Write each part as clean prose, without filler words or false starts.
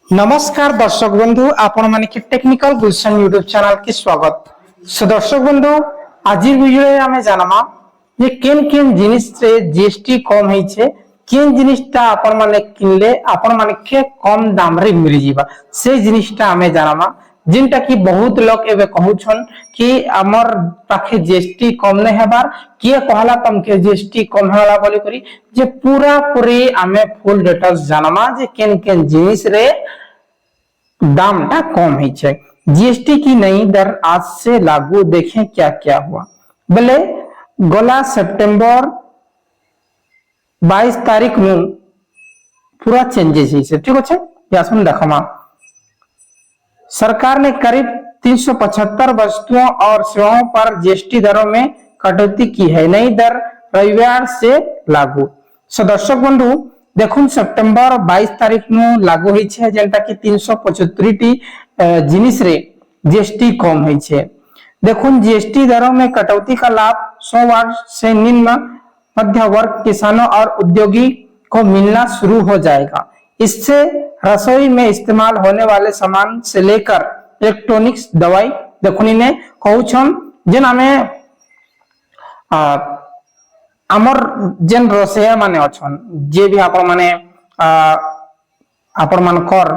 नमस्कार दर्शक बंधु आपण माने के टेक्निकल गुलशन यूट्यूब चैनल के स्वागत। सो दर्शक बंधु आज वीडियो रे हमें जानमा जे केन केन जिनिस रे जीएसटी कम होई छे, केन जिनिसटा आपण माने किनले आपण माने के कम दाम रे मिल जीवा से जिनिसटा हमें जानमा। जिनटा कि बहुत लोग एबे कहउछन कि हमर पाखे जीएसटी कम नै हेबार किए कहला तमके जीएसटी कम होला बोली करी जे पूरा पूरी हमें फुल डिटेल्स जानमा जे केन केन जिनिस रे दाम टा कम है छे। जीएसटी की नई दर आज से लागू, देखें क्या क्या हुआ। बोले गला सितंबर 22 तारीख में पूरा चेंजेस है, ठीक है। यासुन देखमा सरकार ने करीब 375 वस्तुओं और सेवाओं पर जीएसटी दरों में कटौती की है। नई दर रविवार से लागू। सो दर्शक बंधु देखुन सितंबर 22 तारीख में लागू होई छे, जेंटा कि 375 टी जिनिस रे जीएसटी कम होई छे। देखुन जीएसटी दरों में कटौती का लाभ सोमवार से निम्न मध्य वर्ग किसानों और उद्योगी को मिलना शुरू हो जाएगा। इससे रसोई में इस्तेमाल होने वाले सामान से लेकर इलेक्ट्रॉनिक्स, दवाई देखुनी ने कहउछन जेन हमें आमर जेन रोसैया माने अछन जे भी आपण माने आपण मान कर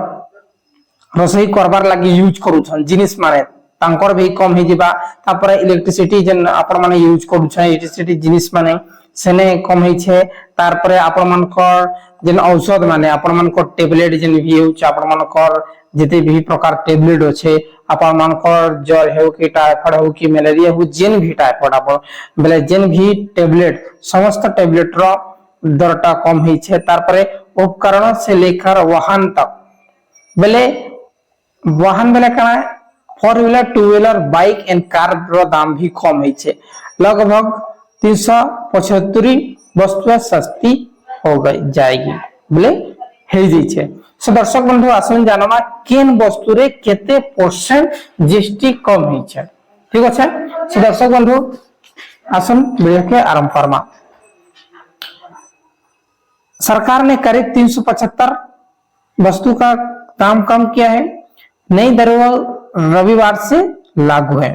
रोसई करबार लागि यूज करूछन जिनिस माने तांकर भी कम हे जिबा। तापर इलेक्ट्रिसिटी जेन आपण माने यूज करूछन इलेक्ट्रिसिटी जिनिस माने सेने कम हे छे। तारपरे आपण मान कर जेन औषध माने आपण मान को टैबलेट जेन भी यूज आपण मान कर जते भी प्रकार टैबलेट होछे आपण मान कर ज्वर हेउ कि टाइफाइड हेउ कि मलेरिया हेउ जेन भी टाइफाइड आपण बेले जेन भी टैबलेट समस्त टैबलेट रो दरटा कम हे छे। तारपरे उपकरण से लेकर वाहन तक बेले वाहन बेले कना four wheeler, two wheeler, bike and car रो दाम भी कम है छे। लगभग 375 वस्तुएं सस्ती हो गई जाएगी बोले हे जी छे। सो दर्शक बंधु आसन जानमा केन वस्तु रे केते परसेंट जीएसटी कम है छे, ठीक है। सो दर्शक बंधु आसन वीडियो के आरंभ करमा। सरकार ने करीब 375 वस्तु का दाम कम किया है। नई दरों रविवार से लागू है।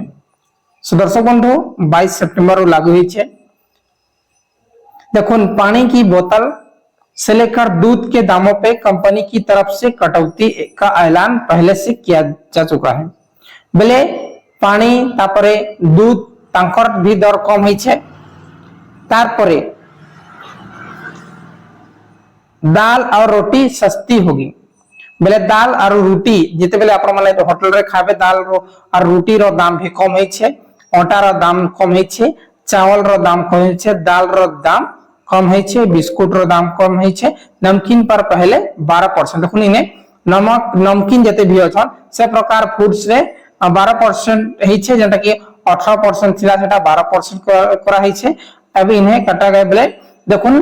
सो दर्शक बंधु 22 सितंबर को लागू हुई है। देखो पानी की बोतल से लेकर दूध के दामों पे कंपनी की तरफ से कटौती का ऐलान पहले से किया जा चुका है। बोले पानी तापरे दूध तांकर भी दर कम हुई है। तारपरे दाल और रोटी सस्ती होगी। बेले दाल और रोटी जिते बेले आपण माने होटल रे खाबे दाल रो और रोटी रो दाम भी कम होई छे। आटा रो दाम कम होई छे, चावल रो दाम कम होई छे, दाल रो दाम कम होई छे, बिस्कुट रो दाम कम होई छे। नमकीन पर पहले 12% देखुनी ने नमक नमकीन जते भी अछन से प्रकार फूड्स रे 12% होई छे, जेटा कि 18% थिला सेटा 12% करा होई छे। अभी इन्हें कटा गए बेले देखुन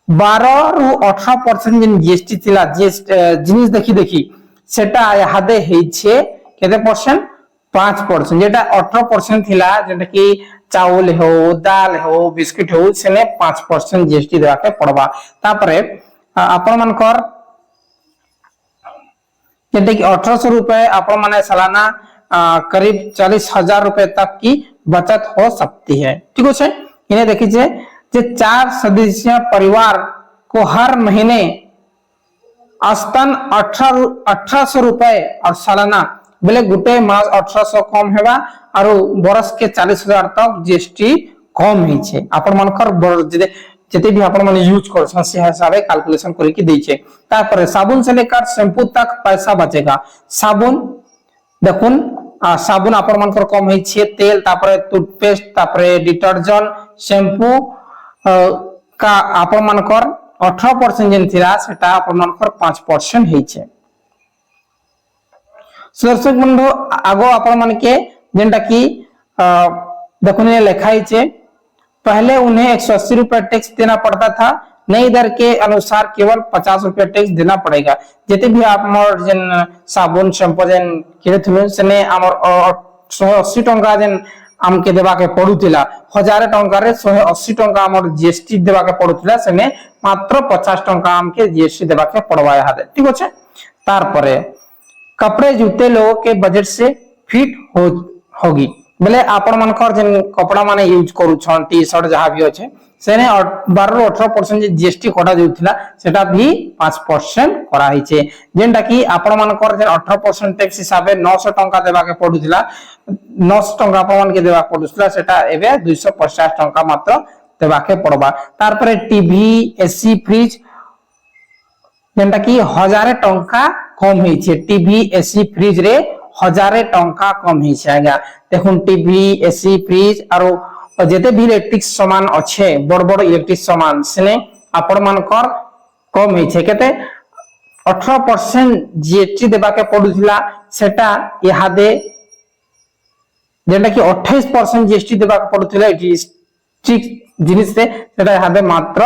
12 रु 18% जिन जीएसटी थिला जिनिस देखी देखी सेटा हादे हे छे केते परसेंट 5%, जेटा 18% थिला जेटा कि चावल हो, दाल हो, बिस्किट हो सेने 5% जीएसटी देवा के पड़बा। तापरे आपण मन कर जेटा कि 1800 रुपए आपण माने सालाना करीब 40,000 रुपए तक की बचत हो सकती है, ठीक है। इन्हें देखिए जे 4 सदस्य परिवार को हर महीने औसतन 1800 रुपए और सालाना बोले गोटे मास 1800 कम हेबा और बरस के 40,000 तक जीएसटी कम ही छे। आपण मानकर जते भी आपण माने यूज कर से हिसाब कैलकुलेशन करके दै छे। तापर साबुन से लेकर शैम्पू तक पैसा बचेगा। साबुन देखुन साबुन आपण मानकर कम ही छे। तेल तापर टूथपेस्ट तापर डिटर्जेंट शैम्पू का आपण मानकर 18% जेन थिला सेटा आपण मानकर 5% हे छे। दर्शक बंधु आगो आपण मन के जेंटा कि देखुने लिखाई छे पहले उन्हें 180 रुपए टैक्स देना पड़ता था। नई दर के अनुसार केवल 50 रुपए टैक्स देना पड़ेगा। जते भी हमर जेन साबुन शैम्पू जेन किने सेने हमर 180 टंका जेन आमके देवा के पड़ुतिला 1000 टंका रे 180 टंका हमर जीएसटी देवा के पड़ुतिला सेने मात्र 50 टंका आमके जीएसटी देवा के पड़वा हादे, ठीक अछि। तारपरे कपड़े जूते लोगों के बजट से फिट होगी बोले आपण मानकर जेन कपड़ा माने यूज करूछन टी शर्ट जहां भी अच्छे सेने 12 ରୁ 18% जीएसटी कटा जाउथिला सेटा भी 5% करा हिचे जेनटा कि आपण मानकर जेन 18% टैक्स हिसाब से 900 टंका देबा के पडुथिला 900 टंका आपण मान के देबा पडुथिला सेटा एबे 250 टंका मात्र देबा के पड़बा तार परे टीवी एसी फ्रिज जेनटा कि 1000 टंका कम हिचे टीवी एसी फ्रिज रे 1000 टंका कम हिचे आज्ञा देखुन टीवी एसी फ्रिज आरो जेते भी इलेक्ट्रिक सामान अच्छे बड़ बड़ इलेक्ट्रिक सामान सेने आपण मानकर कम हिचे केते 18% जीएसटी देबा के पडुथिला सेटा इहादे जेंटा कि 28% जीएसटी देबा के पडुथिला इलेक्ट्रिक जिनिस से सेटा इहादे मात्र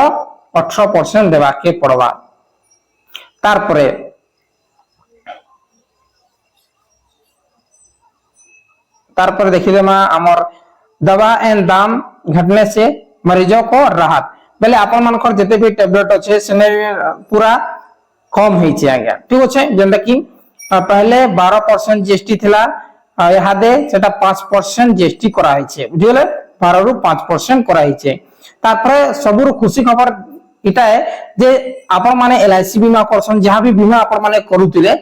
18% देबा के पड़बा तार परे देखिए आमर दवा एंड दाम घटने से मरीजों को राहत बोले आपण मानकर जते भी टेबलेट अच्छे सेने पूरा कम हिचे आज्ञा ठीक अच्छे जेंटा कि पहले 12% जीएसटी थिला इहादे सेटा 5% जीएसटी करा हिचे बुझिले 12 ରୁ 5% करा हिचे तापर सबुर खुशी खबर इटा है जे आपण माने एलआईसी बीमा करसन जहां भी बीमा आपण माने करूतिले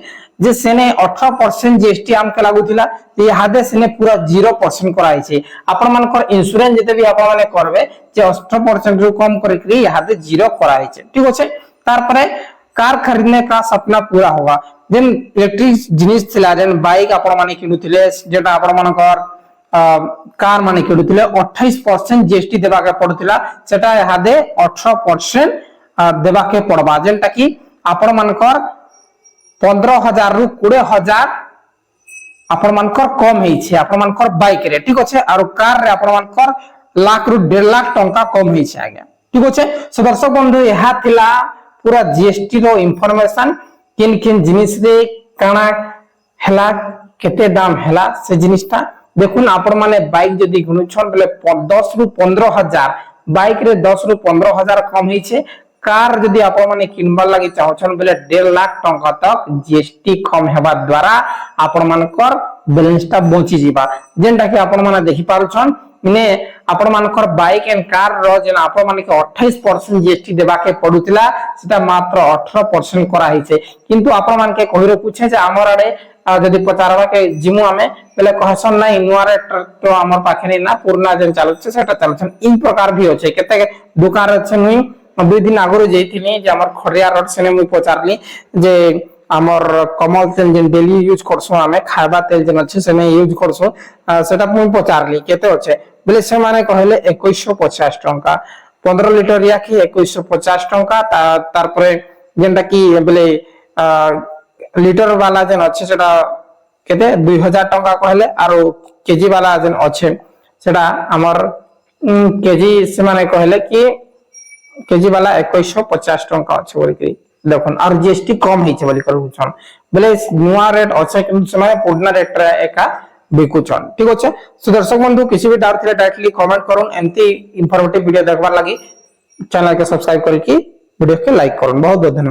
जे सेने 18% जीएसटी आमके लागुतिला जे हादे सेने पूरा 0% कराई छै आपण मानकर इंश्योरेंस जते भी आपण माने करबे जे 18% रु कम करे कि हादे 0 कराई छै ठीक अछि तार परे कार खरीदने का सपना पूरा होगा जेन इलेक्ट्रिक जिनिस थिला जेन बाइक आपण माने किनुतिले जेटा आपण मानकर कार माने किनुतिले 28% जीएसटी देबा के पड़ुतिला सेटा हादे 18% देबा के पड़बा जेनटा कि आपण मानकर 15,000 रु 20,000 आपण मानकर कम हेइ छै आपण मानकर बाइक रे ठीक अछि आरो कार रे आपण मानकर लाख रु 1.5 लाख टंका कम हेइ छै आज्ञा ठीक अछि सो दर्शक बंधु यहा थिला पूरा जीएसटी रो इंफॉर्मेशन किन किन जिनिस रे काना हला केते दाम हला से जिनिसटा देखुन आपण माने बाइक जदी घुनुछन बले 10 रु 15,000 बाइक रे 10 रु 15,000 कम हेइ छै कार जदी आपण माने किनबा लागि चाहछन बले 1.5 लाख टंका तक जीएसटी कम हेबा द्वारा आपण मानकर बैलेंसटा बंची जीबा जेनटा कि आपण माने देखि पारुछन इने आपण मानकर बाइक एंड कार रो जेन आपण माने 28% जीएसटी देबा के पडुतिला सेटा मात्र 18% करा हिचे किंतु आपण मान के कहिरो पूछे जे हमर आडे जदी पचारबा के जिमु हमें पहले कहसन नै नुआ रेट तो हमर पाखे नै ना पुराना जेन चालु छै सेटा चालुछन इन प्रकार भी होचे केते दुकान छै नुई 2 दिन आगरो जैथिनी जे हमर खरिया रोड सेने मु पचारली जे हमर कमल तेल जेन डेली यूज करसो हमें खाबा तेल जेन छै सेने यूज करसो सेटा मु पचारली केते होचे बोले से माने कहले 2150 टंका 15 लीटर या कि 2150 टंका तार परे जेनटा कि बोले लीटर वाला जेन अच्छे सेटा केते 2000 टंका कहले आरो केजी वाला जेन अच्छे सेटा हमर केजी से माने कहले कि केजी वाला 2150 टंका अच्छे बोली कि देखन और जीएसटी कम हिचे बोली कहउछन बोले नुआ रेट अच्छे कि समय पुराना रेट रे एका बिकुछन ठीक अछि सो दर्शक बंधु किसी भी डाउट थिले डायरेक्टली कमेंट करूं एंती इंफॉर्मेटिव वीडियो देखबार लागि चैनल के सब्सक्राइब करके वीडियो के लाइक करूं बहुत बहुत धन्यवाद।